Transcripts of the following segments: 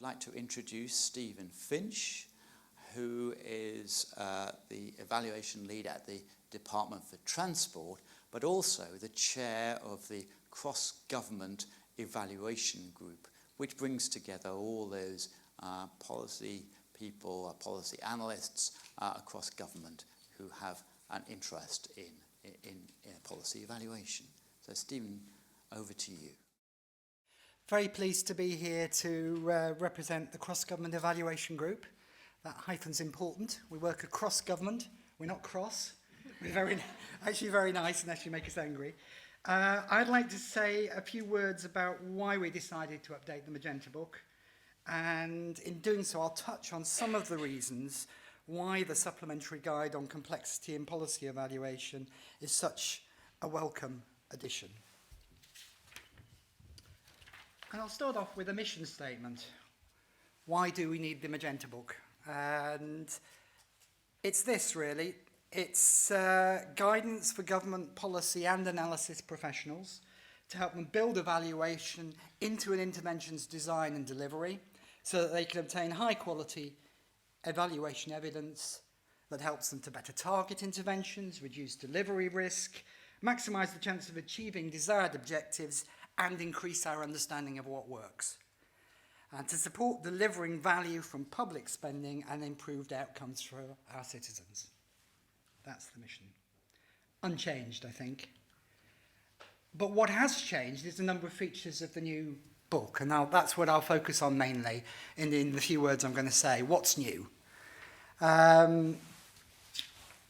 like to introduce Steven Finch, who is the evaluation lead at the Department for Transport, but also the chair of the cross-government evaluation group, which brings together all those policy people, policy analysts across government who have an interest in policy evaluation. So Stephen, over to you. Very pleased to be here to represent the cross-government evaluation group. That hyphen's important. We work across government. We're not cross. We're actually very nice unless you make us angry. I'd like to say a few words about why we decided to update the Magenta Book. And in doing so, I'll touch on some of the reasons why the Supplementary Guide on Complexity in Policy Evaluation is such a welcome addition. And I'll start off with a mission statement. Why do we need the Magenta Book? And it's this, really. It's guidance for government policy and analysis professionals to help them build evaluation into an intervention's design and delivery so that they can obtain high-quality evaluation evidence that helps them to better target interventions, reduce delivery risk, maximise the chance of achieving desired objectives, and increase our understanding of what works, and to support delivering value from public spending and improved outcomes for our citizens. That's the mission. Unchanged, I think. But what has changed is the number of features of the new book, and that's what I'll focus on mainly in the few words I'm going to say. What's new? And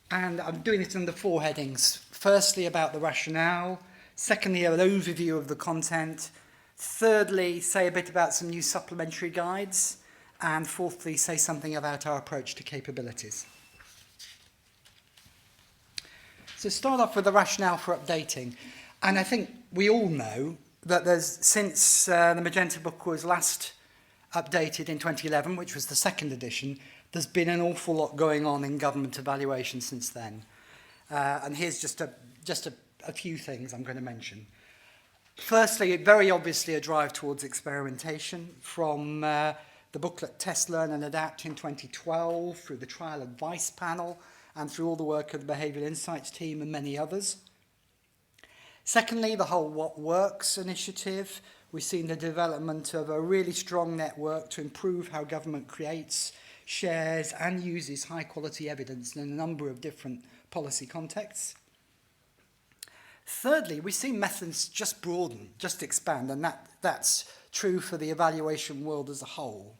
I'm doing it under 4 headings. Firstly, about the rationale. Secondly, an overview of the content. Thirdly, say a bit about some new supplementary guides. And fourthly, say something about our approach to capabilities. So start off with the rationale for updating. And I think we all know that since the Magenta Book was last updated in 2011, which was the 2nd edition, there's been an awful lot going on in government evaluation since then. And here's just a few things I'm going to mention. Firstly, very obviously a drive towards experimentation from the booklet Test, Learn and Adapt in 2012, through the Trial Advice Panel, and through all the work of the Behavioural Insights team and many others. Secondly, the whole What Works initiative. We've seen the development of a really strong network to improve how government creates, shares and uses high-quality evidence in a number of different policy contexts. Thirdly, we've seen methods just broaden, just expand, and that's true for the evaluation world as a whole.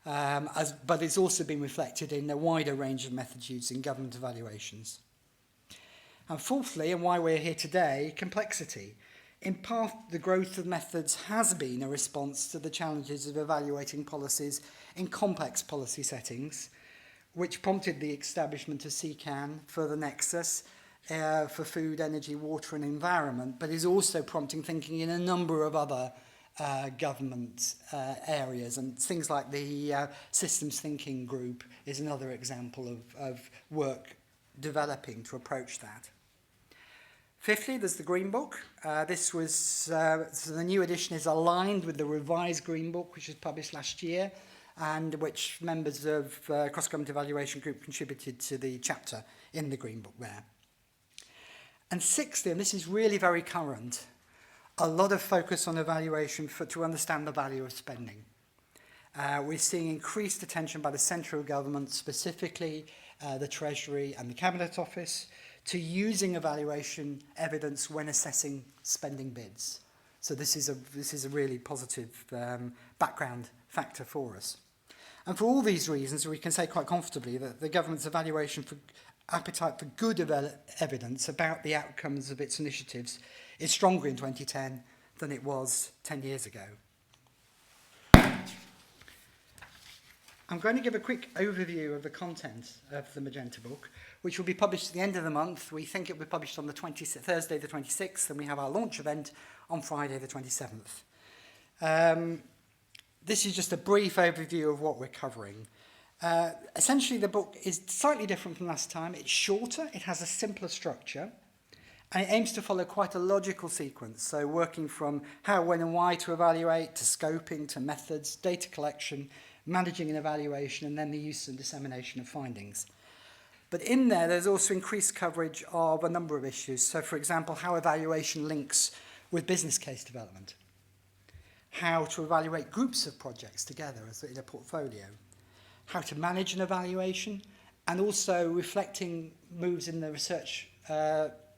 But it's also been reflected in a wider range of methods used in government evaluations. And fourthly, and why we're here today, complexity. In part, the growth of methods has been a response to the challenges of evaluating policies in complex policy settings, which prompted the establishment of CECAN for the nexus for food, energy, water and environment, but is also prompting thinking in a number of other government areas, and things like the systems thinking group is another example of work developing to approach that. Fifthly, there's the Green Book. This was so the new edition is aligned with the revised Green Book, which was published last year, and which members of Cross-Government Evaluation Group contributed to the chapter in the Green Book there. And sixthly, and this is really very current, a lot of focus on evaluation to understand the value of spending. We're seeing increased attention by the central government, specifically the Treasury and the Cabinet Office, to using evaluation evidence when assessing spending bids. So this is a really positive background factor for us. And for all these reasons, we can say quite comfortably that the government's evaluation for appetite for good evidence about the outcomes of its initiatives is stronger in 2010 than it was 10 years ago. I'm going to give a quick overview of the content of the Magenta Book, which will be published at the end of the month. We think it will be published on Thursday the 26th, and we have our launch event on Friday the 27th. This is just a brief overview of what we're covering. Essentially, the book is slightly different from last time. It's shorter, it has a simpler structure, And it aims to follow quite a logical sequence, so working from how, when and why to evaluate, to scoping, to methods, data collection, managing and evaluation, and then the use and dissemination of findings. But in there, there's also increased coverage of a number of issues. So, for example, how evaluation links with business case development, how to evaluate groups of projects together as in a portfolio, how to manage an evaluation, and also reflecting moves in the research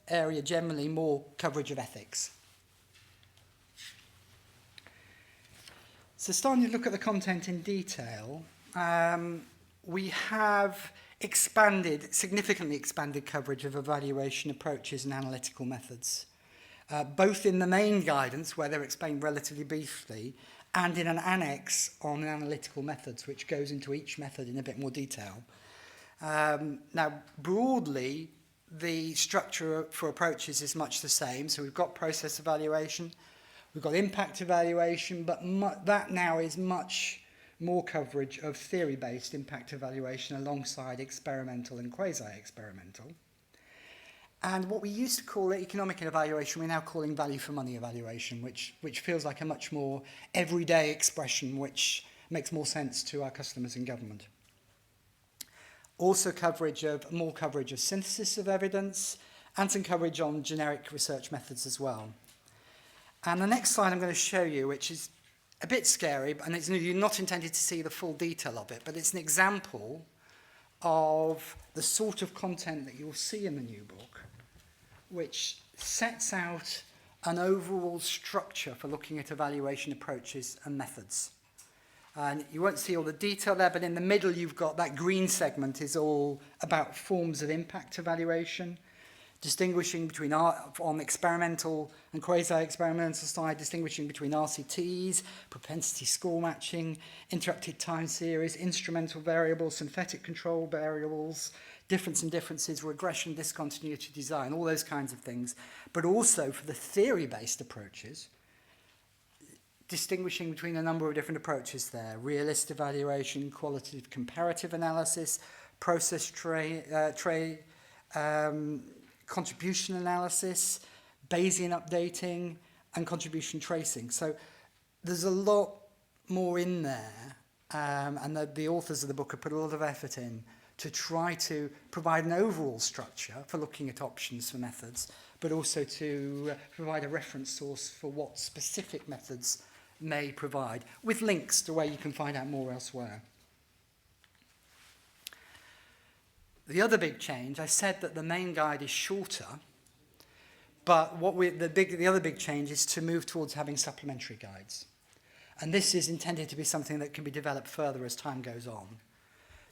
area generally, more coverage of ethics. So starting to look at the content in detail, we have significantly expanded coverage of evaluation approaches and analytical methods, both in the main guidance, where they're explained relatively briefly, and in an annex on analytical methods, which goes into each method in a bit more detail. Now, broadly, the structure for approaches is much the same. So we've got process evaluation, we've got impact evaluation, but that now is much more coverage of theory-based impact evaluation alongside experimental and quasi-experimental. And what we used to call economic evaluation, we're now calling value for money evaluation, which feels like a much more everyday expression, which makes more sense to our customers in government. Also more coverage of synthesis of evidence, and some coverage on generic research methods as well. And the next slide I'm going to show you, which is a bit scary, and you're not intended to see the full detail of it, but it's an example of the sort of content that you'll see in the new book, which sets out an overall structure for looking at evaluation approaches and methods. And you won't see all the detail there, but in the middle you've got that green segment is all about forms of impact evaluation, distinguishing between on experimental and quasi-experimental side, distinguishing between RCTs, propensity score matching, interrupted time series, instrumental variables, synthetic control variables, difference and differences, regression, discontinuity design, all those kinds of things. But also for the theory-based approaches, distinguishing between a number of different approaches there: realist evaluation, qualitative comparative analysis, process contribution analysis, Bayesian updating, and contribution tracing. So there's a lot more in there, and the authors of the book have put a lot of effort in to try to provide an overall structure for looking at options for methods, but also to provide a reference source for what specific methods may provide, with links to where you can find out more elsewhere. The other big change, I said that the main guide is shorter, but the other big change is to move towards having supplementary guides. And this is intended to be something that can be developed further as time goes on.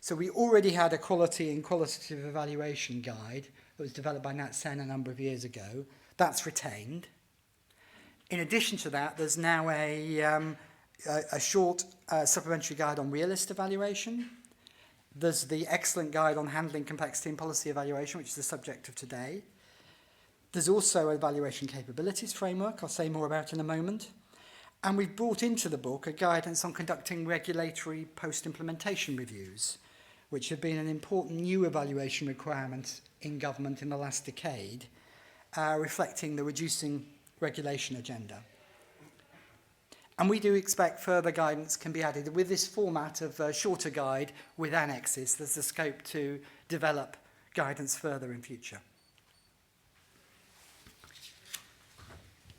So we already had a quality and qualitative evaluation guide that was developed by Nat Sen a number of years ago. That's retained. In addition to that, there's now a short supplementary guide on realist evaluation. There's the excellent guide on handling complexity and policy evaluation, which is the subject of today. There's also an evaluation capabilities framework, I'll say more about in a moment. And we've brought into the book a guidance on conducting regulatory post-implementation reviews, which have been an important new evaluation requirement in government in the last decade, reflecting the reducing regulation agenda. And we do expect further guidance can be added. With this format of a shorter guide with annexes, there's the scope to develop guidance further in future.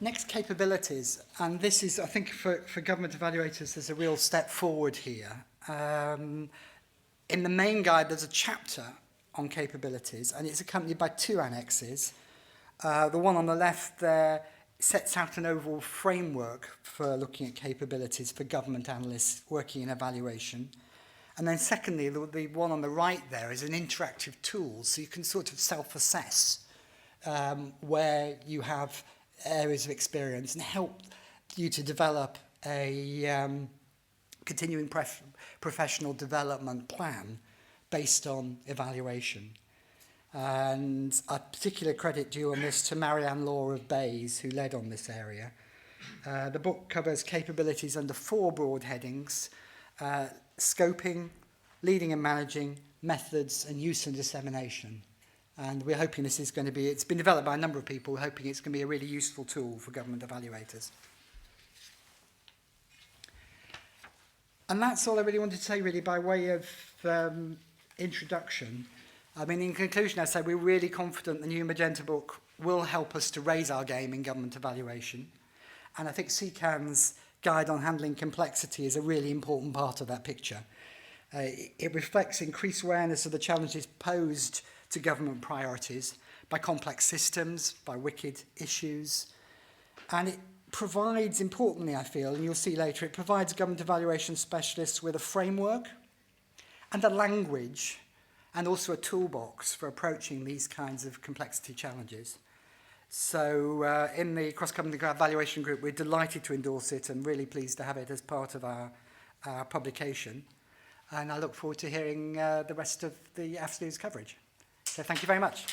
Next, capabilities. And this is, I think, for government evaluators, there's a real step forward here. In the main guide, there's a chapter on capabilities, and it's accompanied by two annexes. The one on the left there sets out an overall framework for looking at capabilities for government analysts working in evaluation. And then secondly, the one on the right there is an interactive tool, so you can sort of self-assess where you have areas of experience and help you to develop a continuing professional development plan based on evaluation. And a particular credit due on this to Marianne Law of Bayes, who led on this area. The book covers capabilities under 4 broad headings: scoping, leading and managing, methods, and use and dissemination. And we're hoping this is going to be, it's been developed by a number of people, we're hoping it's going to be a really useful tool for government evaluators. And that's all I really wanted to say, really, by way of introduction. I mean, in conclusion, I say we're really confident the new Magenta Book will help us to raise our game in government evaluation. And I think CECAN's Guide on Handling Complexity is a really important part of that picture. It reflects increased awareness of the challenges posed to government priorities by complex systems, by wicked issues. And it provides, importantly, I feel, and you'll see later, it provides government evaluation specialists with a framework and a language and also a toolbox for approaching these kinds of complexity challenges. So in the cross-government evaluation group, we're delighted to endorse it and really pleased to have it as part of our publication. And I look forward to hearing the rest of the afternoon's coverage. So thank you very much.